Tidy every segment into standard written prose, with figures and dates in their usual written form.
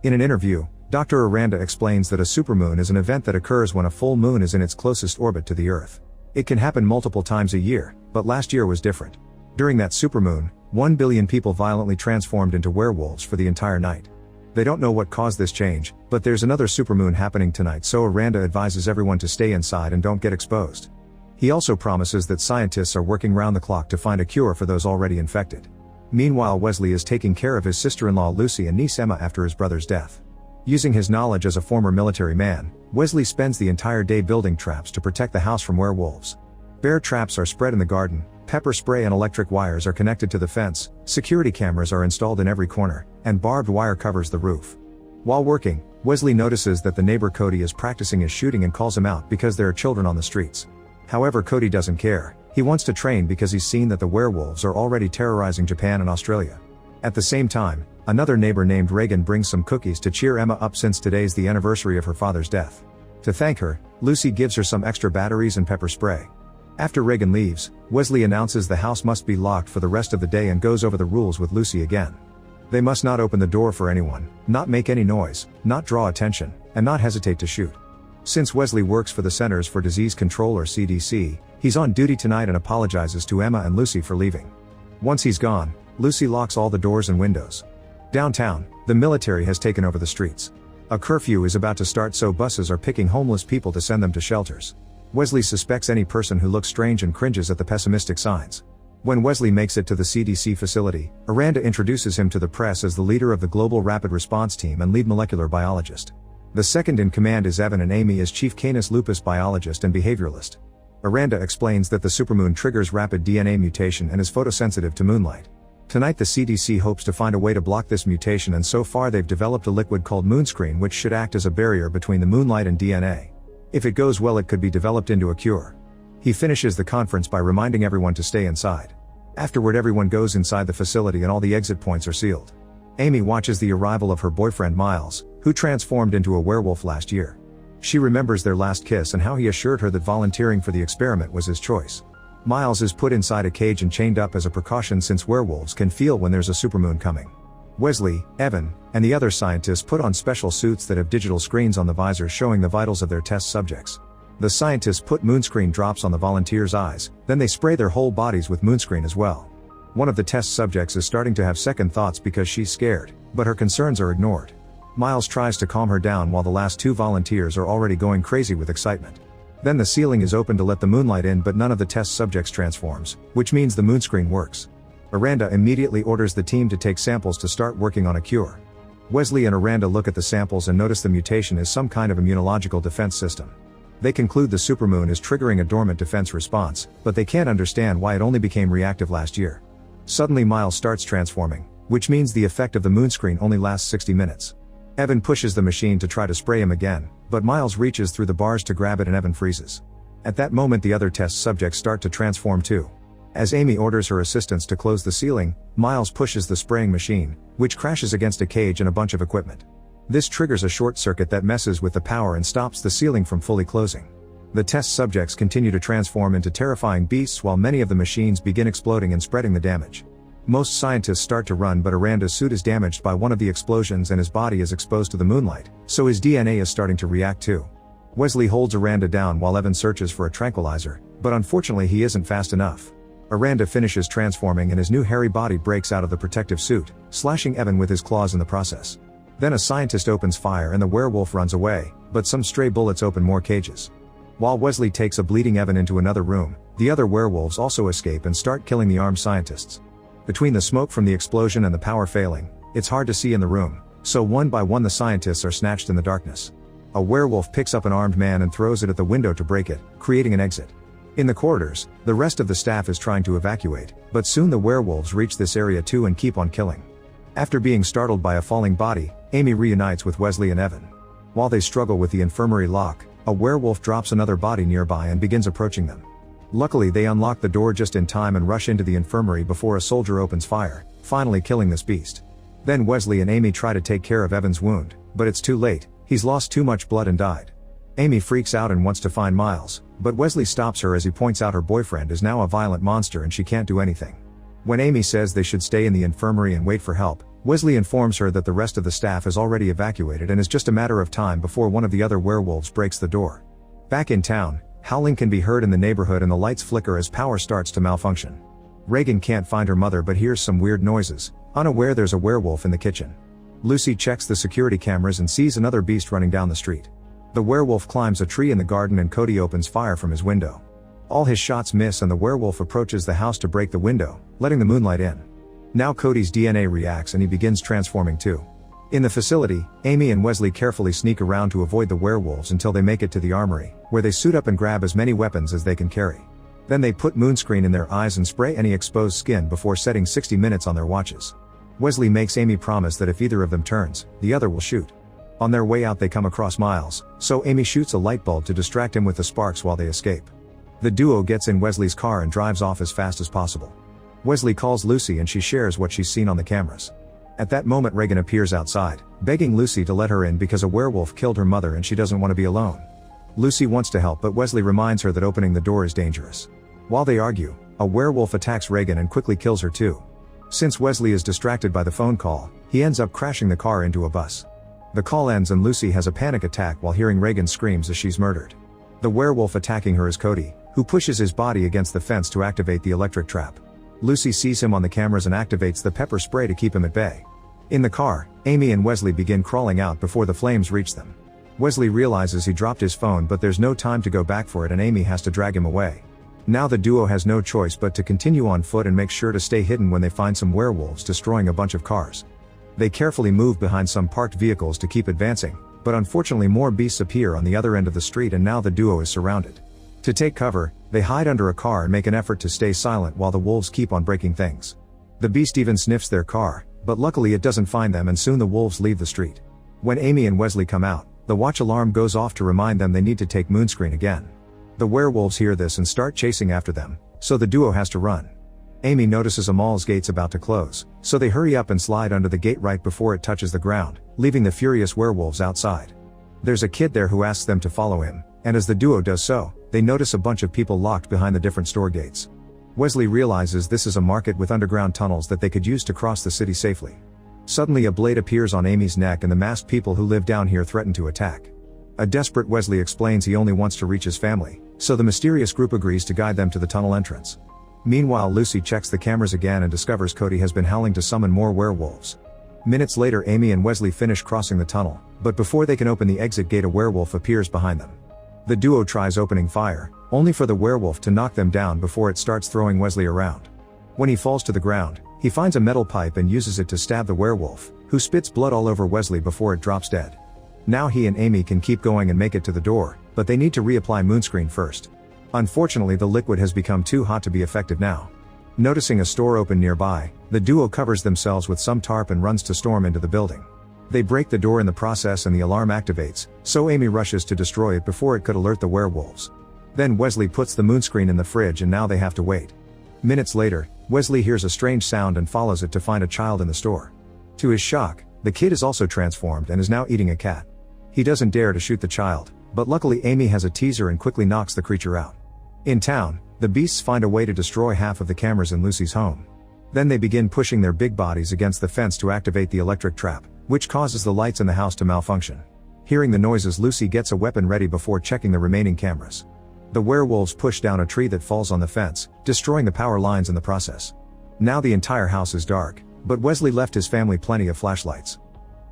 In an interview, Dr. Aranda explains that a supermoon is an event that occurs when a full moon is in its closest orbit to the Earth. It can happen multiple times a year, but last year was different. During that supermoon, 1 billion people violently transformed into werewolves for the entire night. They don't know what caused this change, but there's another supermoon happening tonight, so Aranda advises everyone to stay inside and don't get exposed. He also promises that scientists are working round the clock to find a cure for those already infected. Meanwhile, Wesley is taking care of his sister-in-law Lucy and niece Emma after his brother's death. Using his knowledge as a former military man, Wesley spends the entire day building traps to protect the house from werewolves. Bear traps are spread in the garden, pepper spray and electric wires are connected to the fence, security cameras are installed in every corner, and barbed wire covers the roof. While working, Wesley notices that the neighbor Cody is practicing his shooting and calls him out because there are children on the streets. However, Cody doesn't care. He wants to train because he's seen that the werewolves are already terrorizing Japan and Australia. At the same time, another neighbor named Reagan brings some cookies to cheer Emma up since today's the anniversary of her father's death. To thank her, Lucy gives her some extra batteries and pepper spray. After Reagan leaves, Wesley announces the house must be locked for the rest of the day and goes over the rules with Lucy again. They must not open the door for anyone, not make any noise, not draw attention, and not hesitate to shoot. Since Wesley works for the Centers for Disease Control or CDC, he's on duty tonight and apologizes to Emma and Lucy for leaving. Once he's gone, Lucy locks all the doors and windows. Downtown, the military has taken over the streets. A curfew is about to start, so buses are picking homeless people to send them to shelters. Wesley suspects any person who looks strange and cringes at the pessimistic signs. When Wesley makes it to the CDC facility, Aranda introduces him to the press as the leader of the Global Rapid Response Team and lead molecular biologist. The second in command is Evan, and Amy is chief canis lupus biologist and behavioralist. Aranda explains that the supermoon triggers rapid DNA mutation and is photosensitive to moonlight. Tonight the CDC hopes to find a way to block this mutation, and so far they've developed a liquid called moonscreen which should act as a barrier between the moonlight and DNA. If it goes well, it could be developed into a cure. He finishes the conference by reminding everyone to stay inside. Afterward, everyone goes inside the facility and all the exit points are sealed. Amy watches the arrival of her boyfriend Miles, who transformed into a werewolf last year. She remembers their last kiss and how he assured her that volunteering for the experiment was his choice. Miles is put inside a cage and chained up as a precaution since werewolves can feel when there's a supermoon coming. Wesley, Evan, and the other scientists put on special suits that have digital screens on the visors showing the vitals of their test subjects. The scientists put moonscreen drops on the volunteers' eyes, then they spray their whole bodies with moonscreen as well. One of the test subjects is starting to have second thoughts because she's scared, but her concerns are ignored. Miles tries to calm her down while the last two volunteers are already going crazy with excitement. Then the ceiling is open to let the moonlight in, but none of the test subjects transforms, which means the moonscreen works. Aranda immediately orders the team to take samples to start working on a cure. Wesley and Aranda look at the samples and notice the mutation is some kind of immunological defense system. They conclude the supermoon is triggering a dormant defense response, but they can't understand why it only became reactive last year. Suddenly Miles starts transforming, which means the effect of the moonscreen only lasts 60 minutes. Evan pushes the machine to try to spray him again, but Miles reaches through the bars to grab it and Evan freezes. At that moment the other test subjects start to transform too. As Amy orders her assistants to close the ceiling, Miles pushes the spraying machine, which crashes against a cage and a bunch of equipment. This triggers a short circuit that messes with the power and stops the ceiling from fully closing. The test subjects continue to transform into terrifying beasts while many of the machines begin exploding and spreading the damage. Most scientists start to run, but Aranda's suit is damaged by one of the explosions and his body is exposed to the moonlight, so his DNA is starting to react too. Wesley holds Aranda down while Evan searches for a tranquilizer, but unfortunately he isn't fast enough. Aranda finishes transforming and his new hairy body breaks out of the protective suit, slashing Evan with his claws in the process. Then a scientist opens fire and the werewolf runs away, but some stray bullets open more cages. While Wesley takes a bleeding Evan into another room, the other werewolves also escape and start killing the armed scientists. Between the smoke from the explosion and the power failing, it's hard to see in the room, so one by one the scientists are snatched in the darkness. A werewolf picks up an armed man and throws it at the window to break it, creating an exit. In the corridors, the rest of the staff is trying to evacuate, but soon the werewolves reach this area too and keep on killing. After being startled by a falling body, Amy reunites with Wesley and Evan. While they struggle with the infirmary lock, a werewolf drops another body nearby and begins approaching them. Luckily they unlock the door just in time and rush into the infirmary before a soldier opens fire, finally killing this beast. Then Wesley and Amy try to take care of Evan's wound, but it's too late, he's lost too much blood and died. Amy freaks out and wants to find Miles, but Wesley stops her as he points out her boyfriend is now a violent monster and she can't do anything. When Amy says they should stay in the infirmary and wait for help, Wesley informs her that the rest of the staff is already evacuated and is just a matter of time before one of the other werewolves breaks the door. Back in town, howling can be heard in the neighborhood and the lights flicker as power starts to malfunction. Reagan can't find her mother but hears some weird noises, unaware there's a werewolf in the kitchen. Lucy checks the security cameras and sees another beast running down the street. The werewolf climbs a tree in the garden and Cody opens fire from his window. All his shots miss and the werewolf approaches the house to break the window, letting the moonlight in. Now Cody's DNA reacts and he begins transforming too. In the facility, Amy and Wesley carefully sneak around to avoid the werewolves until they make it to the armory, where they suit up and grab as many weapons as they can carry. Then they put moonscreen in their eyes and spray any exposed skin before setting 60 minutes on their watches. Wesley makes Amy promise that if either of them turns, the other will shoot. On their way out they come across Miles, so Amy shoots a light bulb to distract him with the sparks while they escape. The duo gets in Wesley's car and drives off as fast as possible. Wesley calls Lucy and she shares what she's seen on the cameras. At that moment Reagan appears outside, begging Lucy to let her in because a werewolf killed her mother and she doesn't want to be alone. Lucy wants to help but Wesley reminds her that opening the door is dangerous. While they argue, a werewolf attacks Reagan and quickly kills her too. Since Wesley is distracted by the phone call, he ends up crashing the car into a bus. The call ends and Lucy has a panic attack while hearing Reagan screams as she's murdered. The werewolf attacking her is Cody, who pushes his body against the fence to activate the electric trap. Lucy sees him on the cameras and activates the pepper spray to keep him at bay. In the car, Amy and Wesley begin crawling out before the flames reach them. Wesley realizes he dropped his phone but there's no time to go back for it and Amy has to drag him away. Now the duo has no choice but to continue on foot and make sure to stay hidden when they find some werewolves destroying a bunch of cars. They carefully move behind some parked vehicles to keep advancing, but unfortunately more beasts appear on the other end of the street and now the duo is surrounded. To take cover, they hide under a car and make an effort to stay silent while the wolves keep on breaking things. The beast even sniffs their car, but luckily it doesn't find them and soon the wolves leave the street. When Amy and Wesley come out, the watch alarm goes off to remind them they need to take moonscreen again. The werewolves hear this and start chasing after them, so the duo has to run. Amy notices a mall's gates about to close, so they hurry up and slide under the gate right before it touches the ground, leaving the furious werewolves outside. There's a kid there who asks them to follow him, and as the duo does so, they notice a bunch of people locked behind the different store gates. Wesley realizes this is a market with underground tunnels that they could use to cross the city safely. Suddenly a blade appears on Amy's neck and the masked people who live down here threaten to attack. A desperate Wesley explains he only wants to reach his family, so the mysterious group agrees to guide them to the tunnel entrance. Meanwhile Lucy checks the cameras again and discovers Cody has been howling to summon more werewolves. Minutes later Amy and Wesley finish crossing the tunnel, but before they can open the exit gate a werewolf appears behind them. The duo tries opening fire, only for the werewolf to knock them down before it starts throwing Wesley around. When he falls to the ground, he finds a metal pipe and uses it to stab the werewolf, who spits blood all over Wesley before it drops dead. Now he and Amy can keep going and make it to the door, but they need to reapply moonscreen first. Unfortunately the liquid has become too hot to be effective now. Noticing a store open nearby, the duo covers themselves with some tarp and runs to storm into the building. They break the door in the process and the alarm activates, so Amy rushes to destroy it before it could alert the werewolves. Then Wesley puts the moonscreen in the fridge and now they have to wait. Minutes later, Wesley hears a strange sound and follows it to find a child in the store. To his shock, the kid is also transformed and is now eating a cat. He doesn't dare to shoot the child, but luckily Amy has a teaser and quickly knocks the creature out. In town, the beasts find a way to destroy half of the cameras in Lucy's home. Then they begin pushing their big bodies against the fence to activate the electric trap, which causes the lights in the house to malfunction. Hearing the noises Lucy gets a weapon ready before checking the remaining cameras. The werewolves push down a tree that falls on the fence, destroying the power lines in the process. Now the entire house is dark, but Wesley left his family plenty of flashlights.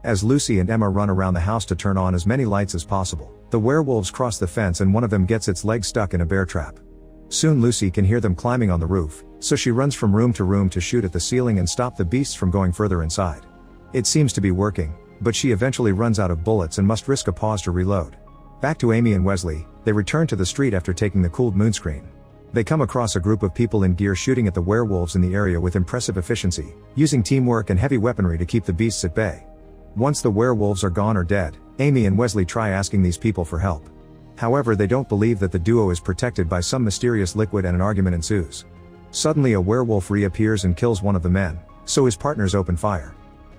As Lucy and Emma run around the house to turn on as many lights as possible, the werewolves cross the fence and one of them gets its leg stuck in a bear trap. Soon Lucy can hear them climbing on the roof, so she runs from room to room to shoot at the ceiling and stop the beasts from going further inside. It seems to be working, but she eventually runs out of bullets and must risk a pause to reload. Back to Amy and Wesley, they return to the street after taking the cooled moonscreen. They come across a group of people in gear shooting at the werewolves in the area with impressive efficiency, using teamwork and heavy weaponry to keep the beasts at bay. Once the werewolves are gone or dead, Amy and Wesley try asking these people for help. However, they don't believe that the duo is protected by some mysterious liquid and an argument ensues. Suddenly a werewolf reappears and kills one of the men, so his partners open fire.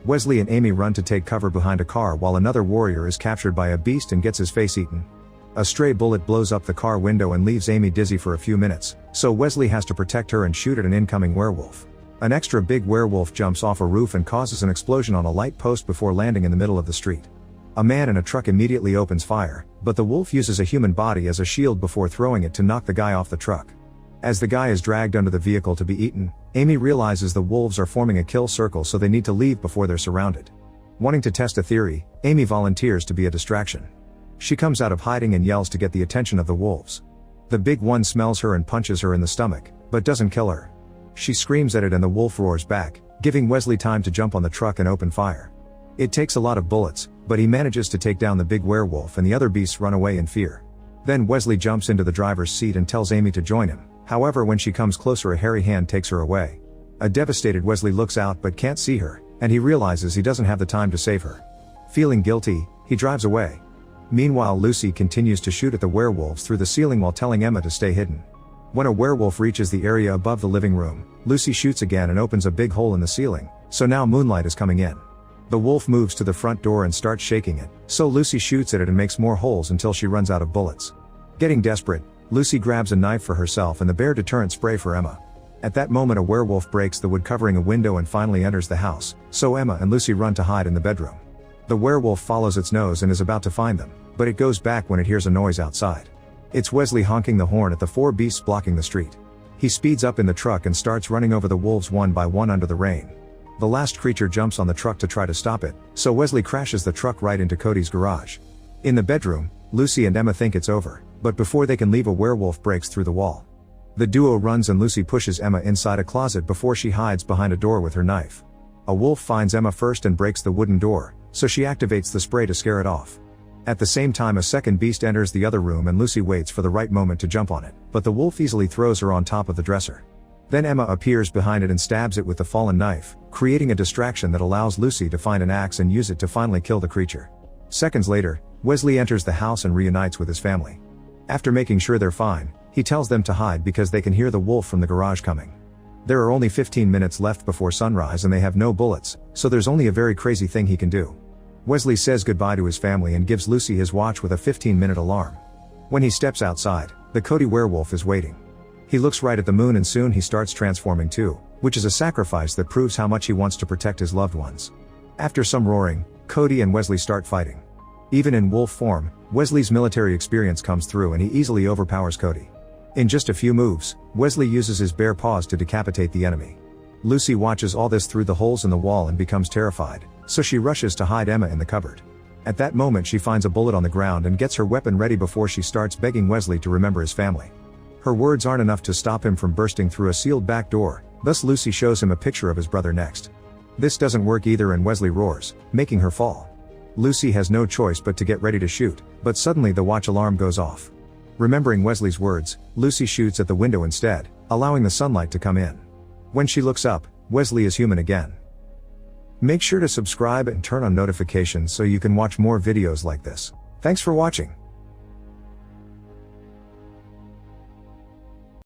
Wesley and Amy run to take cover behind a car while another warrior is captured by a beast and gets his face eaten. A stray bullet blows up the car window and leaves Amy dizzy for a few minutes, so Wesley has to protect her and shoot at an incoming werewolf. An extra big werewolf jumps off a roof and causes an explosion on a light post before landing in the middle of the street. A man in a truck immediately opens fire, but the wolf uses a human body as a shield before throwing it to knock the guy off the truck. As the guy is dragged under the vehicle to be eaten, Amy realizes the wolves are forming a kill circle, so they need to leave before they're surrounded. Wanting to test a theory, Amy volunteers to be a distraction. She comes out of hiding and yells to get the attention of the wolves. The big one smells her and punches her in the stomach, but doesn't kill her. She screams at it and the wolf roars back, giving Wesley time to jump on the truck and open fire. It takes a lot of bullets, but he manages to take down the big werewolf and the other beasts run away in fear. Then Wesley jumps into the driver's seat and tells Amy to join him. However, when she comes closer, a hairy hand takes her away. A devastated Wesley looks out but can't see her, and he realizes he doesn't have the time to save her. Feeling guilty, he drives away. Meanwhile, Lucy continues to shoot at the werewolves through the ceiling while telling Emma to stay hidden. When a werewolf reaches the area above the living room, Lucy shoots again and opens a big hole in the ceiling, so now moonlight is coming in. The wolf moves to the front door and starts shaking it, so Lucy shoots at it and makes more holes until she runs out of bullets. Getting desperate, Lucy grabs a knife for herself and the bear deterrent spray for Emma. At that moment, a werewolf breaks the wood covering a window and finally enters the house, so Emma and Lucy run to hide in the bedroom. The werewolf follows its nose and is about to find them, but it goes back when it hears a noise outside. It's Wesley honking the horn at the four beasts blocking the street. He speeds up in the truck and starts running over the wolves one by one under the rain. The last creature jumps on the truck to try to stop it, so Wesley crashes the truck right into Cody's garage. In the bedroom, Lucy and Emma think it's over, but before they can leave, a werewolf breaks through the wall. The duo runs and Lucy pushes Emma inside a closet before she hides behind a door with her knife. A wolf finds Emma first and breaks the wooden door, so she activates the spray to scare it off. At the same time, a second beast enters the other room and Lucy waits for the right moment to jump on it, but the wolf easily throws her on top of the dresser. Then Emma appears behind it and stabs it with the fallen knife, creating a distraction that allows Lucy to find an axe and use it to finally kill the creature. Seconds later, Wesley enters the house and reunites with his family. After making sure they're fine, he tells them to hide because they can hear the wolf from the garage coming. There are only 15 minutes left before sunrise and they have no bullets, so there's only a very crazy thing he can do. Wesley says goodbye to his family and gives Lucy his watch with a 15-minute alarm. When he steps outside, the Cody werewolf is waiting. He looks right at the moon and soon he starts transforming too, which is a sacrifice that proves how much he wants to protect his loved ones. After some roaring, Cody and Wesley start fighting. Even in wolf form, Wesley's military experience comes through and he easily overpowers Cody. In just a few moves, Wesley uses his bare paws to decapitate the enemy. Lucy watches all this through the holes in the wall and becomes terrified, so she rushes to hide Emma in the cupboard. At that moment, she finds a bullet on the ground and gets her weapon ready before she starts begging Wesley to remember his family. Her words aren't enough to stop him from bursting through a sealed back door, thus Lucy shows him a picture of his brother next. This doesn't work either and Wesley roars, making her fall. Lucy has no choice but to get ready to shoot, but suddenly the watch alarm goes off. Remembering Wesley's words, Lucy shoots at the window instead, allowing the sunlight to come in. When she looks up, Wesley is human again. Make sure to subscribe and turn on notifications so you can watch more videos like this. Thanks for watching.